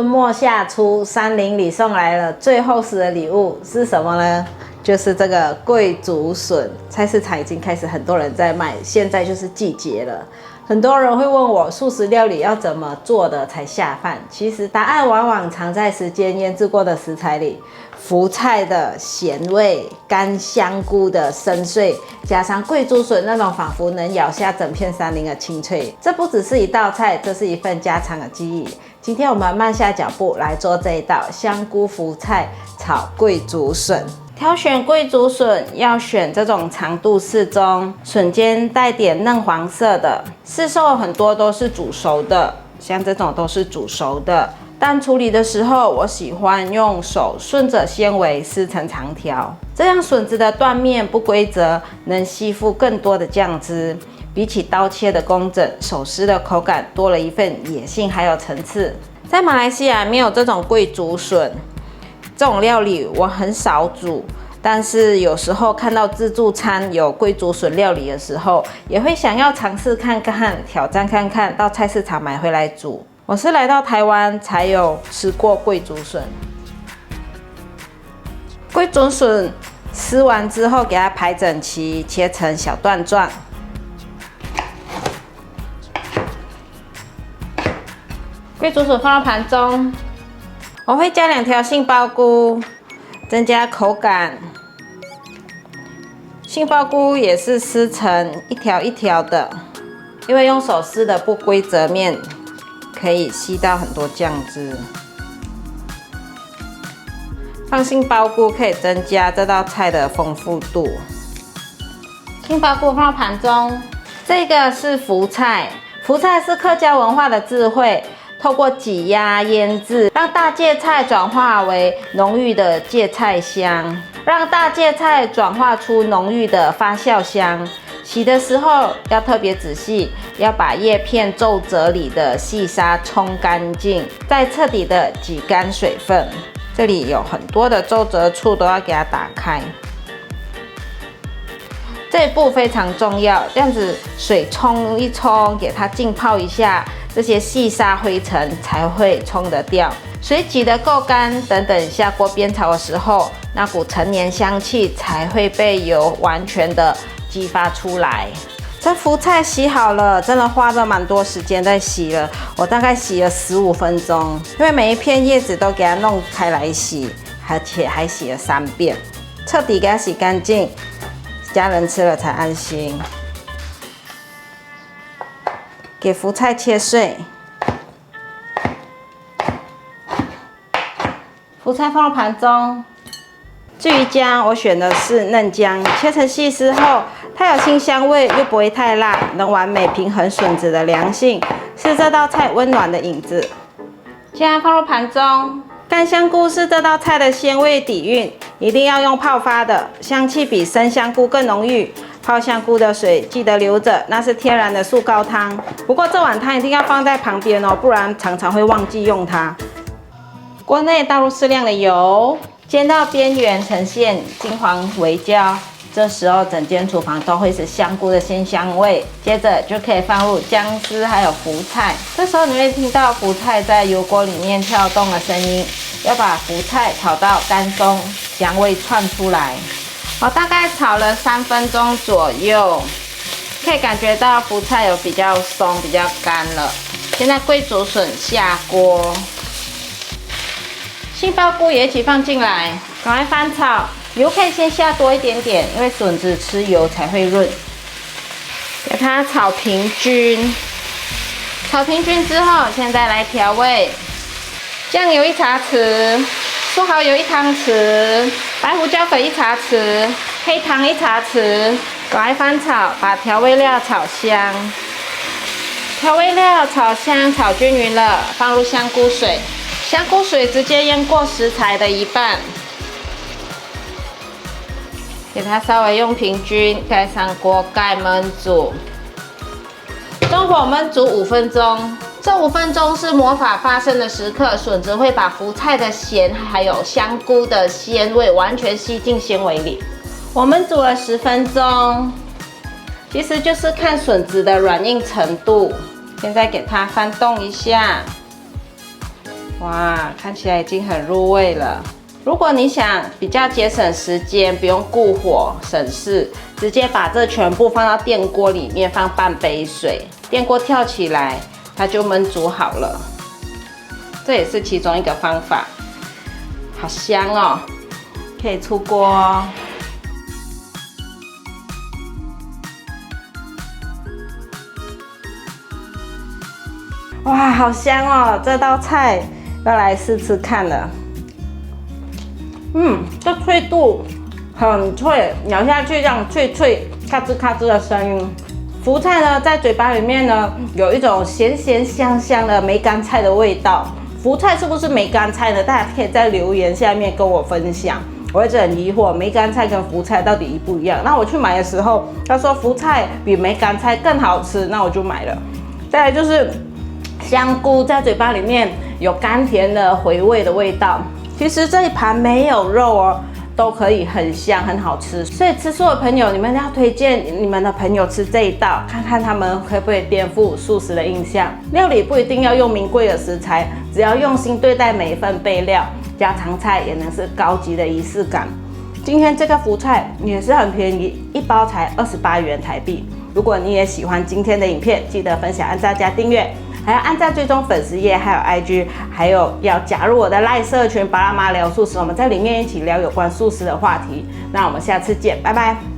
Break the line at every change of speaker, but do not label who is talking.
春末夏初，山林里送来了最厚实的礼物是什么呢？就是这个桂竹笋。菜市场已经开始很多人在卖，现在就是季节了。很多人会问我素食料理要怎么做的才下饭，其实答案往往藏在时间腌制过的食材里。福菜的咸味，干香菇的深邃，加上桂竹笋那种仿佛能咬下整片山林的清脆，这不只是一道菜，这是一份家常的记忆。今天我们慢下脚步来做这一道香菇福菜炒桂竹笋。挑选桂竹笋要选这种长度适中、笋尖带点嫩黄色的，市售很多都是煮熟的，像这种都是煮熟的。但处理的时候，我喜欢用手顺着纤维撕成长条，这样笋子的断面不规则，能吸附更多的酱汁。比起刀切的工整，手撕的口感多了一份野性还有层次。在马来西亚没有这种桂竹笋，这种料理我很少煮，但是有时候看到自助餐有桂竹笋料理的时候，也会想要尝试看看，挑战看看，到菜市场买回来煮。我是来到台湾才有吃过桂竹笋。桂竹笋撕完之后，给它排整齐，切成小段状。桂竹笋放到盘中，我会加2条杏鲍菇，增加口感。杏鲍菇也是撕成一条一条的，因为用手撕的不规则面，可以吸到很多酱汁。放杏鲍菇可以增加这道菜的丰富度。杏鲍菇放到盘中。这个是福菜，福菜是客家文化的智慧，透过挤压腌制，让大芥菜转化为浓郁的芥菜香，让大芥菜转化出浓郁的发酵香。洗的时候要特别仔细，要把叶片皱褶里的细沙冲干净，再彻底的挤干水分。这里有很多的皱褶处都要给它打开。这一步非常重要，这样子水冲一冲，给它浸泡一下，这些细沙灰尘才会冲得掉。水挤得够干，等下锅边炒的时候，那股陈年香气才会被油完全的激发出来。这福菜洗好了，真的花了蛮多时间在洗了，我大概洗了15分钟，因为每一片叶子都给它弄开来洗，而且还洗了3遍，彻底给它洗干净，家人吃了才安心。给福菜切碎，福菜放到盘中。至于姜，我选的是嫩姜，切成细丝后，它有清香味，又不会太辣，能完美平衡笋子的凉性，是这道菜温暖的影子。姜放入盘中。干香菇是这道菜的鲜味底蕴，一定要用泡发的，香气比生香菇更浓郁。泡香菇的水记得留着，那是天然的素高汤。不过这碗汤一定要放在旁边哦，不然常常会忘记用它。锅内倒入适量的油，煎到边缘呈现金黄微焦，这时候整间厨房都会是香菇的鲜香味。接着就可以放入姜丝还有福菜，这时候你会听到福菜在油锅里面跳动的声音。要把福菜炒到干松，香味窜出来。我大概炒了3分钟左右，可以感觉到福菜有比较松、比较干了。现在桂竹笋下锅，杏鲍菇也一起放进来，赶快翻炒。油可以先下多一点点，因为笋子吃油才会润。给它炒平均，炒平均之后，现在来调味。酱油1茶匙，素蚝油1汤匙，白胡椒粉1茶匙，黑糖1茶匙，赶快翻炒，把调味料炒香。调味料炒香、炒均匀了，放入香菇水。香菇水直接淹过食材的一半，给它稍微用平均，盖上锅盖焖煮。中火焖煮5分钟。这5分钟是魔法发生的时刻，笋子会把福菜的咸还有香菇的鲜味完全吸进纤维里。我们煮了10分钟，其实就是看笋子的软硬程度。现在给它翻动一下，哇，看起来已经很入味了。如果你想比较节省时间，不用顾火省事，直接把这全部放到电锅里面，放半杯水，电锅跳起来，它就焖煮好了。这也是其中一个方法，好香哦！可以出锅哦。哇，好香哦！这道菜要来试吃看了。这脆度很脆，咬下去这样脆脆、咔吱咔吱的声音。福菜呢，在嘴巴里面呢，有一种咸咸香香的梅干菜的味道。福菜是不是梅干菜呢？大家可以在留言下面跟我分享。我一直很疑惑，梅干菜跟福菜到底一不一样？那我去买的时候，他说福菜比梅干菜更好吃，那我就买了。再来就是香菇在嘴巴里面有甘甜的回味的味道。其实这一盘没有肉哦，都可以很香很好吃。所以吃素的朋友，你们要推荐你们的朋友吃这一道，看看他们会不会颠覆素食的印象。料理不一定要用名贵的食材，只要用心对待每一份备料，家常菜也能是高级的仪式感。今天这个福菜也是很便宜，一包才28元台币。如果你也喜欢今天的影片，记得分享、按赞加订阅。还要按赞追踪粉丝页，还有 IG， 还有要加入我的赖社群巴拉妈聊素食，我们在里面一起聊有关素食的话题。那我们下次见，拜拜。